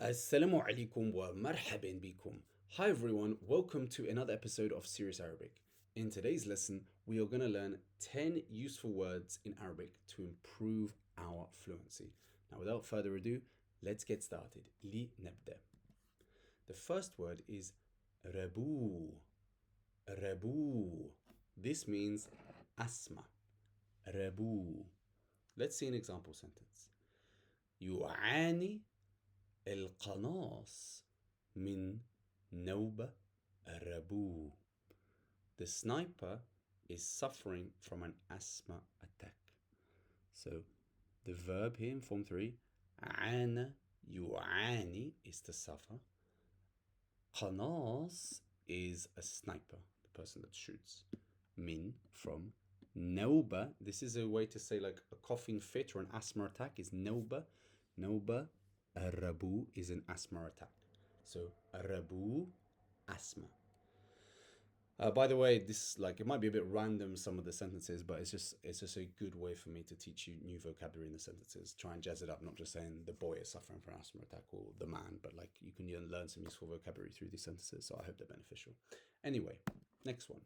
Assalamu alaikum wa marhaban bikum. Hi everyone, welcome to another episode of Serious Arabic. In today's lesson, we are going to learn 10 useful words in Arabic to improve our fluency. Now, without further ado, let's get started. لنبدأ. The first word is rabu. Rabu. This means asthma. Rabu. Let's see an example sentence. يعاني القناص من نوبة الربو. The sniper is suffering from an asthma attack. So the verb here in form 3, عانى يعاني is to suffer. قناص is a sniper, the person that shoots. Min from. Noba, this is a way to say like a coughing fit or an asthma attack is noba. Noba, a rabu is an asthma attack. So a rabu, asthma. By the way, this it might be a bit random, some of the sentences, but it's just a good way for me to teach you new vocabulary in the sentences. Try and jazz it up, not just saying the boy is suffering from an asthma attack or the man, but you can learn some useful vocabulary through these sentences. So I hope they're beneficial. Anyway, next one.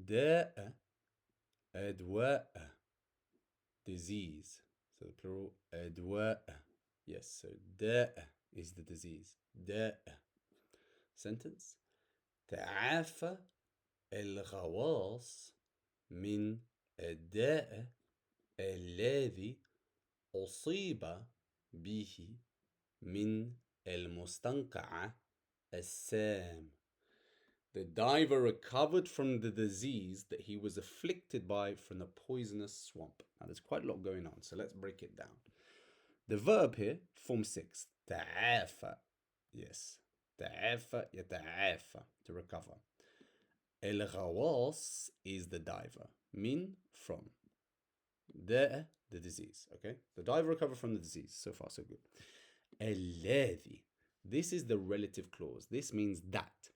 داء أدواء, disease. So the plural أدواء. Yes, so داء is the disease. داء. Sentence. تعافى الغواص من الداء الذي أصيب به من المستنقع السام. The diver recovered from the disease that he was afflicted by from the poisonous swamp. Now, there's quite a lot going on, so let's break it down. The verb here, form 6, تعافى. Yes, تعافى يتعافى, to recover. الغواص is the diver. Min, from. the disease, okay? The diver recovered from the disease. So far, so good. الذي. This is the relative clause. This means that.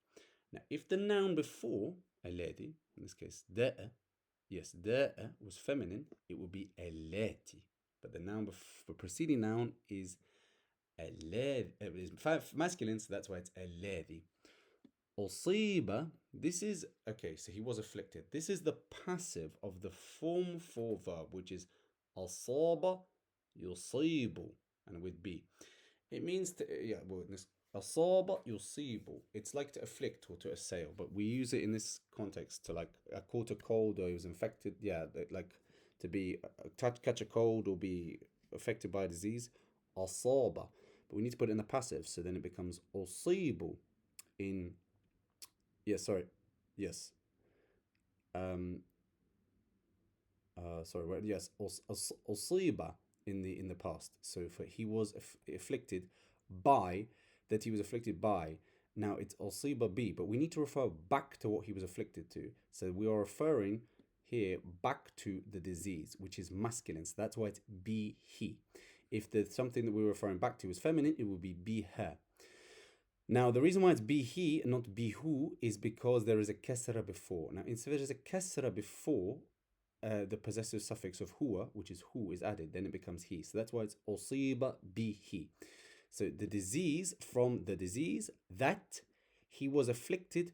Now, if the noun before, الذي, in this case, the, yes, the was feminine, it would be التي. But the noun the preceding noun is masculine, so that's why it's الذي. أصيب, this is, okay, so he was afflicted. This is the passive of the form 4 verb, which is أصاب يصيب, and with be. It means to, أصاب يصيب. It's like to afflict or to assail, but we use it in this context to caught a cold or he was infected. Yeah, like to be catch a cold or be affected by a disease. أصاب, but we need to put it in the passive, so then it becomes أصيب in. Yes, sorry. Yes. Sorry. Yes. أصيب in the past. So for he was afflicted by, that he was afflicted by. Now it's أصيب be, but we need to refer back to what he was afflicted to. So we are referring here back to the disease, which is masculine. So that's why it's be he. If there's something that we're referring back to is feminine, it will be her. Now, the reason why it's be he and not be who is because there is a kasra before. Now, if there is a kasra before the possessive suffix of huwa, which is who, is added, then it becomes he. So that's why it's usiba be he. So the disease, from the disease that he was afflicted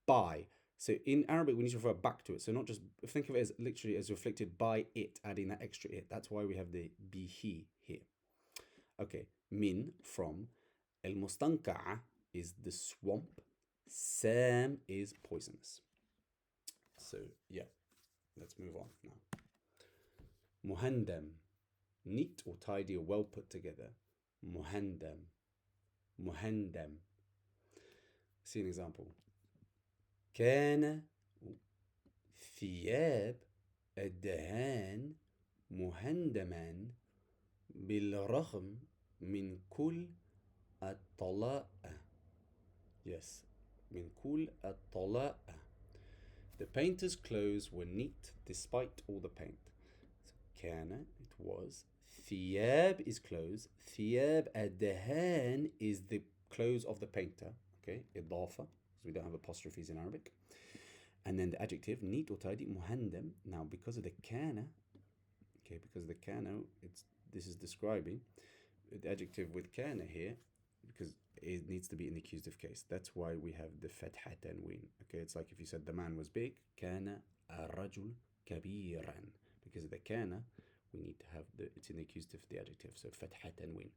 by. So in Arabic, we need to refer back to it. So not just think of it as literally as afflicted by it, adding that extra it. That's why we have the be he here. Okay, min, from. المستنقع is the swamp. Sam is poisonous. So, yeah, let's move on now. Muhandam, neat or tidy or well put together. Muhandam. Muhandam. See an example. كان ثياب الدهان مهندما بالرغم من كل الطلاء. Yes, من كل الطلاء. The painter's clothes were neat despite all the paint. So, كان, it was. ثياب is clothes. ثياب الدهان is the clothes of the painter. Okay, إضافة, because we don't have apostrophes in Arabic. And then the adjective, neat or tidy, muhandam. Now, because of the kana, this is describing, the adjective with kana here because it needs to be in the accusative case. That's why we have the fatha tanween. Okay, it's like if you said the man was big, kana الرجل كبيرا. Because of the kana, we need to have it's in the accusative, the adjective. So fatha tanween.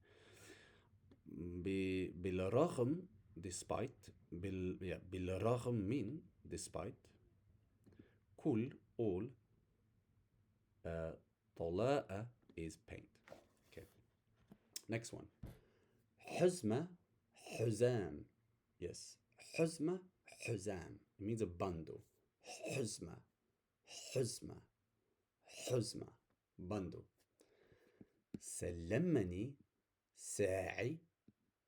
بالرغم, despite, بالرغم من, despite, كل, all, طلاء is paint. Okay. Next one. حزمة, حزام. Yes. حزمة, حزام. It means a bundle. حزمة, حزمة, حزمة. Bundle. سلمني ساعي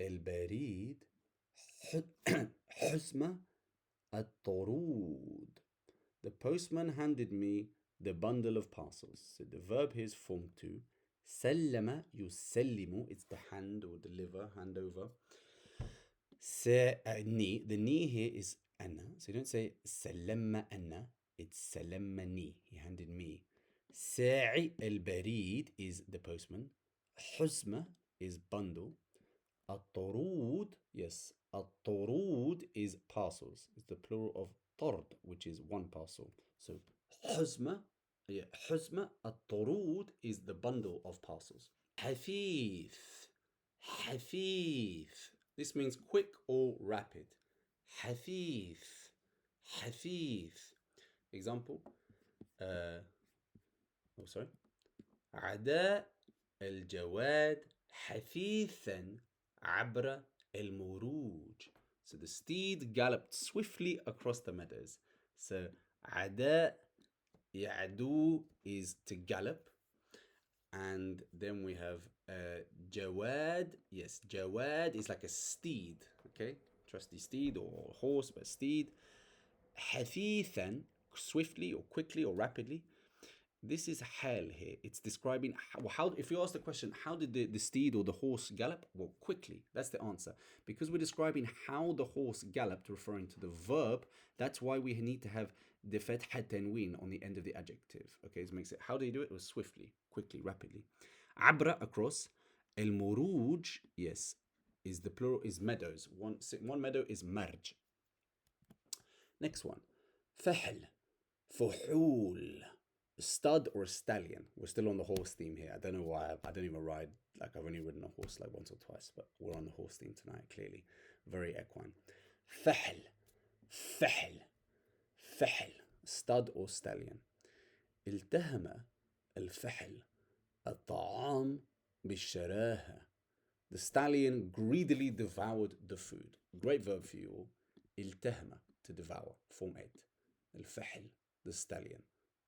البريد حزمة الطرود. The postman handed me the bundle of parcels. So the verb here is form 2. سلم يسلم, it's the hand or deliver, hand over. The ni here is أنا. So you don't say سلم أنا, it's سلمني, he handed me. ساعي البريد is the postman. حزمة is bundle. الطرود, yes, الطرود is parcels. It's the plural of طرد, which is one parcel. So حزمة, حزمة الطرود is the bundle of parcels. حثيث, حثيث. This means quick or rapid. حثيث, حثيث. Example. عدا الجواد حثيثا عبر المروج. So the steed galloped swiftly across the meadows. So عدا, يعدو is to gallop. And then we have Jawad. Yes, Jawad is like a steed, okay? Trusty steed or horse, but steed. Hathithan, swiftly or quickly or rapidly. This is hal here. It's describing how if you ask the question, how did the steed or the horse gallop? Well, quickly. That's the answer. Because we're describing how the horse galloped, referring to the verb, that's why we need to have the fatha tanween on the end of the adjective. Okay, this makes it. How do you do it? It was swiftly, quickly, rapidly. Abra, across. El muruj, yes, is the plural, is meadows. One meadow is marj. Next one. Fahl, fuhul. Stud or stallion. We're still on the horse theme here. I don't know why. I don't even ride. Like, I've only ridden a horse like once or twice, but we're on the horse theme tonight, clearly. Very equine. Fahl. Fahl. Fahl. Stud or stallion. التهم الفحل الطعام بالشراهة. The stallion greedily devoured the food. Great verb for you all. التهم, to devour. Form 8. الفحل, the stallion.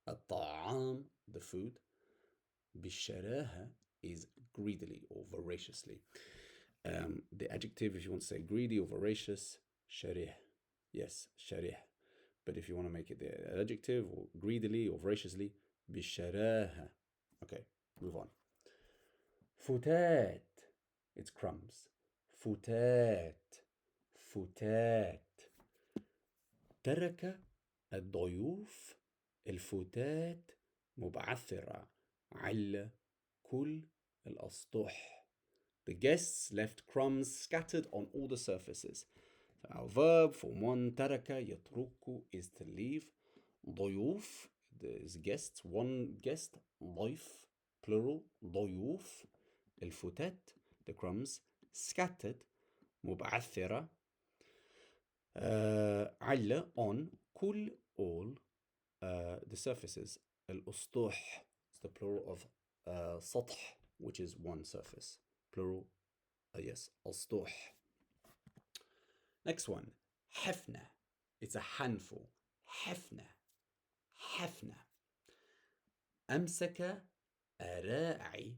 الطعام, the food. بالشراهة is greedily or voraciously. The adjective, if you want to say greedy or voracious, شريه. Yes, شريه. But if you want to make it the adjective, or greedily or voraciously, بالشراهة. Okay, move on. فتات, it's crumbs. فتات, فتات. ترك الضيوف الفتات مبعثرة على كل الأسطح. The guests left crumbs scattered on all the surfaces. So our verb, form 1, ترك يترك is to leave. ضيوف, there's guests, one guest. ضيف, plural, ضيوف. الفتات, the crumbs, scattered. مبعثرة, على, on, كل, all, the surfaces. الأسطح is the plural of سطح, which is one surface. Plural, yes, أسطح. Next one, حفنة. It's a handful. حفنة, حفنة. أمسك أراعي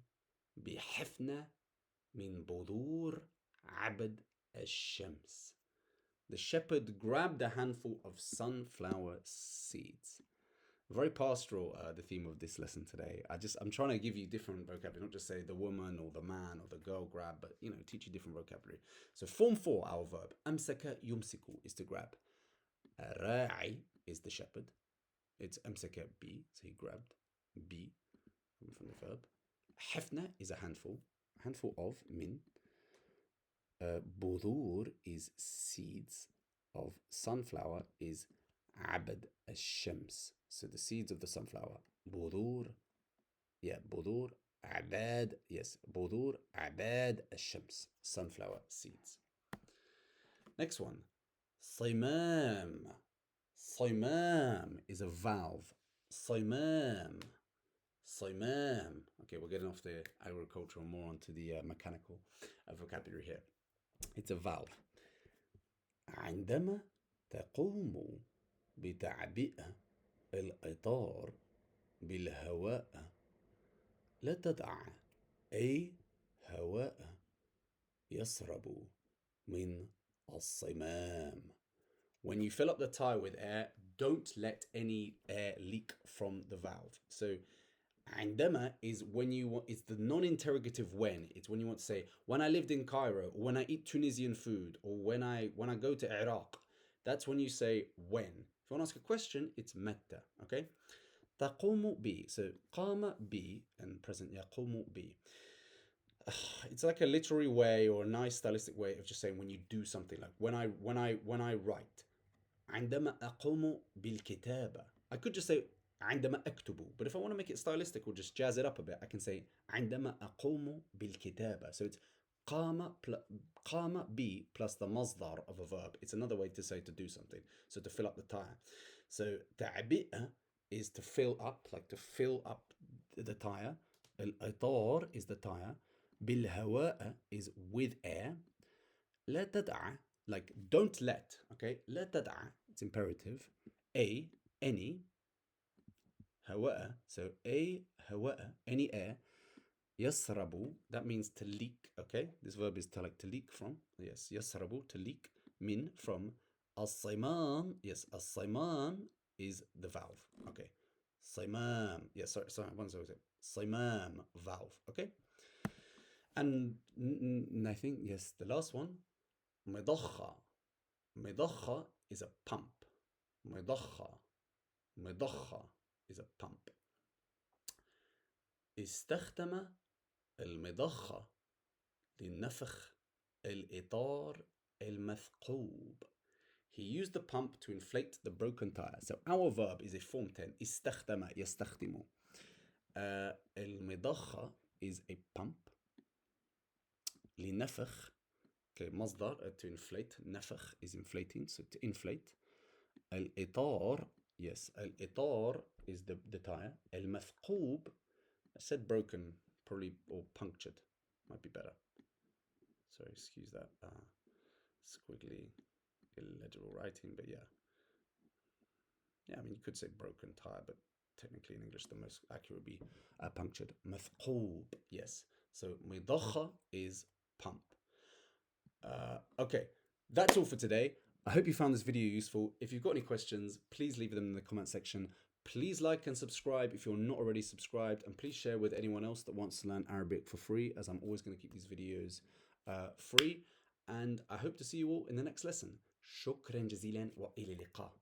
بحفنة من بذور عبد الشمس. The shepherd grabbed a handful of sunflower seeds. Very pastoral, the theme of this lesson today. I'm trying to give you different vocabulary, not just say the woman or the man or the girl grab, but teach you different vocabulary. So form 4, our verb. أمسك يمسك is to grab. راعي is the shepherd. It's أمسك be, so he grabbed. Be from the verb. حفنة is a handful. handful of, min. بذور is seeds of sunflower is عبد الشمس. So the seeds of the sunflower. بذور, yeah, بذور عباد, yes, بذور عباد الشمس, sunflower seeds. Next one, صمام. صمام is a valve. صمام. صمام. Okay, we're getting off the agricultural more onto the mechanical vocabulary here. It's a valve. عندما تقوم بتعبئة الإطار بالهواء لا تدع أي هواء يسرب من الصمام. When you fill up the tire with air, don't let any air leak from the valve. So عندما is when you want, it's the non-interrogative when. It's when you want to say, when I lived in Cairo, or when I eat Tunisian food, or when I go to Iraq. That's when you say when. If you want to ask a question, it's متى. Okay? تقوم ب. So قام ب and present يقوم ب. It's like a literary way or a nice stylistic way of just saying when you do something, like when I write. عندما أقوم بالكتابة. I could just say عندما أكتب, but if I want to make it stylistic or just jazz it up a bit, I can say عندما أقوم بالكتابة. So it's قام ب plus the مصدر of a verb. It's another way to say to do something. So to fill up the tire. So تعبئة is to fill up, like to fill up the tire. الإطار is the tire. بالهواء is with air. لا تدع, like don't let, okay? لا تدع, it's imperative. Any. هواء, so هواء, any air. يسرب, that means to leak, okay? This verb is to like to leak from. Yes, يسرب, to leak. من, from. الصمام, yes, الصمام is the valve, okay? صمام, yes, sorry, one second. صمام, valve, okay? And I think, yes, the last one, مضخة. مضخة is a pump. مضخة is a pump. استخدم المضخة لنفخ الإطار المثقوب. He used the pump to inflate the broken tire. So our verb is a form 10. استخدم, يستخدم. المضخة is a pump. لنفخ, okay, مصدر, to inflate. نفخ is inflating, so to inflate. الإطار, yes, الإطار is the tire. المثقوب, I said broken, probably, or punctured, might be better. Sorry, excuse that squiggly, illegible writing, but yeah. Yeah, I mean, you could say broken tire, but technically in English, the most accurate would be punctured. مثقوب, yes. So مضخة is pump. Okay, that's all for today. I hope you found this video useful. If you've got any questions, please leave them in the comment section. Please like and subscribe if you're not already subscribed, and please share with anyone else that wants to learn Arabic for free, as I'm always going to keep these videos free. And I hope to see you all in the next lesson. شكرا جزيلا وإلى اللقاء.